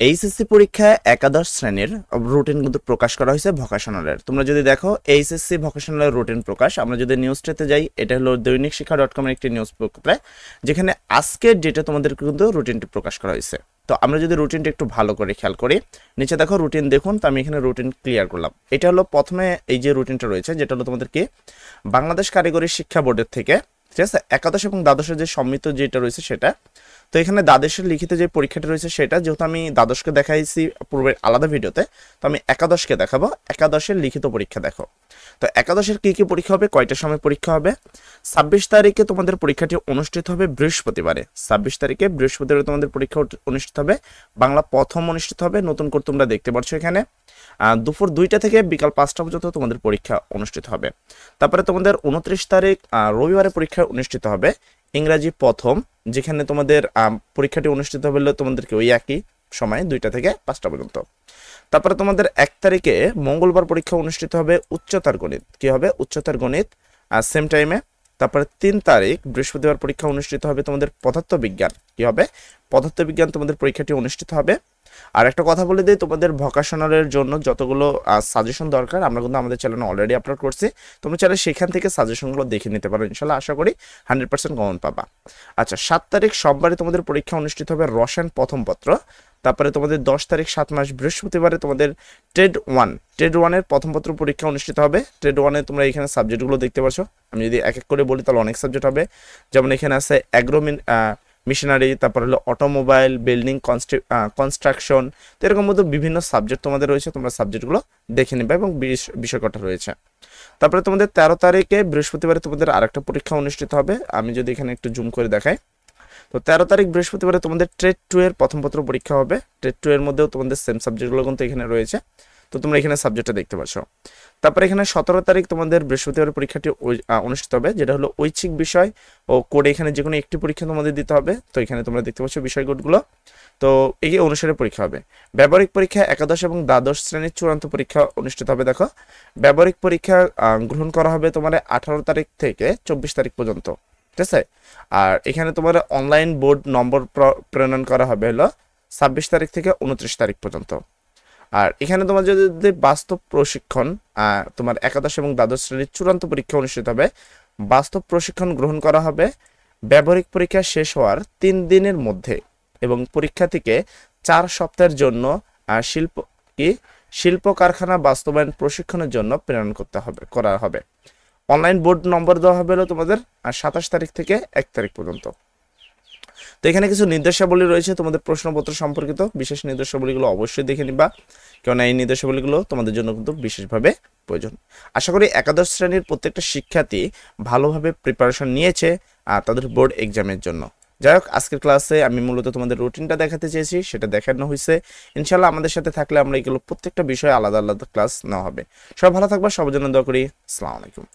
HSC পরীক্ষায় একাদশ শ্রেণীর রুটিন কিন্তু প্রকাশ করা হয়েছে ভোকেশনালের। তোমরা যদি দেখো এইচএসসি ভোকেশনালের রুটিন প্রকাশ, আমরা যদি নিউজটাতে যাই, এটা হলো দৈনিক শিক্ষা .com-এর একটি নিউজ পত্রে, যেখানে আজকের ডেটে তোমাদের কিন্তু রুটিনটি প্রকাশ করা হয়েছে। তো আমরা যদি রুটিনটা একটু ভালো করে খেয়াল করি, নিচে দেখো রুটিন দেখুন, তো আমি এখানে রুটিন ক্লিয়ার করলাম। এটা হলো প্রথমে এই যে রুটিনটা রয়েছে, যেটা হলো তোমাদের কি বাংলাদেশ কারিগরি শিক্ষা বোর্ডের থেকে, ঠিক আছে, একাদশ এবং দ্বাদশের যে সম্মিলিত যেটা রয়েছে সেটা। তো এখানে দ্বাদশের লিখিত যে পরীক্ষাটা রয়েছে সেটা, যেহেতু আমি দ্বাদশকে দেখাইছি পূর্বের আলাদা ভিডিওতে, তো আমি একাদশকে দেখাবো। একাদশের লিখিত পরীক্ষা দেখো। তো একাদশের কি কি পরীক্ষা হবে, কয়টার সময় পরীক্ষা হবে? 26 তারিখে তোমাদের পরীক্ষাটি অনুষ্ঠিত হবে বৃহস্পতিবারে। 26 তারিখে বৃহস্পতিবারে তোমাদের পরীক্ষা অনুষ্ঠিত হবে। বাংলা প্রথম অনুষ্ঠিত হবে, নতুন করে তোমরা দেখতে পাচ্ছ এখানে। দুপুর 2টা থেকে বিকাল 5টা পর্যন্ত তোমাদের পরীক্ষা অনুষ্ঠিত হবে। তারপরে তোমাদের 29 তারিখ রবিবারে পরীক্ষা অনুষ্ঠিত হবে ইংরাজি প্রথম, যেখানে তোমাদের পরীক্ষাটি অনুষ্ঠিত হবে তোমাদেরকে ওই একই সময় 2টা থেকে 5টা পর্যন্ত। তারপরে তোমাদের 1 তারিখে মঙ্গলবার পরীক্ষা অনুষ্ঠিত হবে উচ্চতর গণিত, কি হবে উচ্চতর গণিত সেম টাইমে। তারপরে 3 তারিখ বৃহস্পতিবার পরীক্ষা অনুষ্ঠিত হবে তোমাদের পদার্থ বিজ্ঞান, কি হবে পদার্থ বিজ্ঞান তোমাদের পরীক্ষাটি অনুষ্ঠিত হবে। আর একটা কথা বলে দিই, তোমাদের ভোকেশনালের জন্য যতগুলো সাজেশন দরকার আমরা কিন্তু আমাদের চ্যানেলে অলরেডি আপলোড করছি, তোমরা চাইলে সেখান থেকে সাজেশনগুলো দেখে নিতে পারো, ইনশাল্লাহ আশা করি 100% কমন পাবা। আচ্ছা, 7 তারিখ সোমবারে তোমাদের পরীক্ষা অনুষ্ঠিত হবে রসায়ন প্রথম পত্র। তারপরে তোমাদের 10 তারিখ 7 মাস বৃহস্পতিবারে তোমাদের ট্রেড 1-এর প্রথম পত্র পরীক্ষা অনুষ্ঠিত হবে। ট্রেড 1-এ তোমরা এখানে সাবজেক্টগুলো দেখতে পাচ্ছ, আমি যদি এক এক করে বলি তাহলে অনেক সাবজেক্ট হবে। যেমন এখানে আছে অ্যাগ্রো মিশনারি, তারপর হলো অটোমোবাইল, বিল্ডিং কনস্ট্রাকশন, তো এরকম মতো বিভিন্ন সাবজেক্ট তোমাদের রয়েছে, তোমরা সাবজেক্টগুলো দেখে নেবে এবং বিষয়কটা রয়েছে। তারপরে তোমাদের 13 তারিখে বৃহস্পতিবারে তোমাদের আরেকটা পরীক্ষা অনুষ্ঠিত হবে, আমি যদি এখানে একটু জুম করে দেখাই। তো 13 তারিখ বৃহস্পতিবারে তোমাদের ট্রেড 2-এর প্রথম পত্র পরীক্ষা হবে। ট্রেড 2-এর মধ্যেও তোমাদের সেম সাবজেক্টগুলো কিন্তু এখানে রয়েছে, তো তোমরা এখানে সাবজেক্টটা দেখতে পাচ্ছ। তারপরে এখানে 17 তারিখ তোমাদের বৃহস্পতিবার পরীক্ষাটি অনুষ্ঠিত হবে, যেটা হলো ঐচ্ছিক বিষয় ও কোড। এখানে যে কোনো একটি পরীক্ষা তোমাদের দিতে হবে, তো এখানে তোমরা দেখতে পাচ্ছ বিষয় কোডগুলো, তো এই অনুসারে পরীক্ষা হবে। ব্যবহারিক পরীক্ষা একাদশ এবং দ্বাদশ শ্রেণীর চূড়ান্ত পরীক্ষা অনুষ্ঠিত হবে। দেখো, ব্যবহারিক পরীক্ষা গ্রহণ করা হবে তোমার 18 তারিখ থেকে 24 তারিখ পর্যন্ত, ঠিক আছে। আর এখানে তোমার অনলাইন বোর্ড নম্বর প্রেরণ করা হবে হলো 26 তারিখ থেকে 29 তারিখ পর্যন্ত। আর এখানে তোমার যদি বাস্তব প্রশিক্ষণ, তোমার একাদশ এবং দ্বাদশ শ্রেণীর চূড়ান্ত পরীক্ষা অনুষ্ঠিত হবে, বাস্তব প্রশিক্ষণ গ্রহণ করা হবে ব্যবহারিক পরীক্ষা শেষ হওয়ার 3 দিনের মধ্যে, এবং পরীক্ষা থেকে 4 সপ্তাহের জন্য শিল্প কারখানা বাস্তবায়ন প্রশিক্ষণের জন্য প্রেরণ করা হবে। অনলাইন বোর্ড নম্বর দেওয়া হবে হলো তোমাদের 27 তারিখ থেকে 1 তারিখ পর্যন্ত। তো এখানে কিছু নির্দেশাবলী রয়েছে তোমাদের প্রশ্নপত্র সম্পর্কিত, বিশেষ নির্দেশাবলীগুলো অবশ্যই দেখে নিবা, কেননা এই নির্দেশাবলীগুলো তোমাদের জন্য কিন্তু বিশেষভাবে প্রয়োজন। আশা করি একাদশ শ্রেণীর প্রত্যেকটা শিক্ষার্থী ভালোভাবে প্রিপারেশন নিয়েছে তাদের বোর্ড এক্সামের জন্য। যাই হোক, আজকের ক্লাসে আমি মূলত তোমাদের রুটিনটা দেখাতে চেয়েছি, সেটা দেখানো হয়েছে। ইনশাল্লাহ আমাদের সাথে থাকলে আমরা এগুলো প্রত্যেকটা বিষয়ে আলাদা আলাদা ক্লাস নেওয়া হবে। সবাই ভালো থাকবা, সবার জন্য দোয়া করি। আসসালামু আলাইকুম।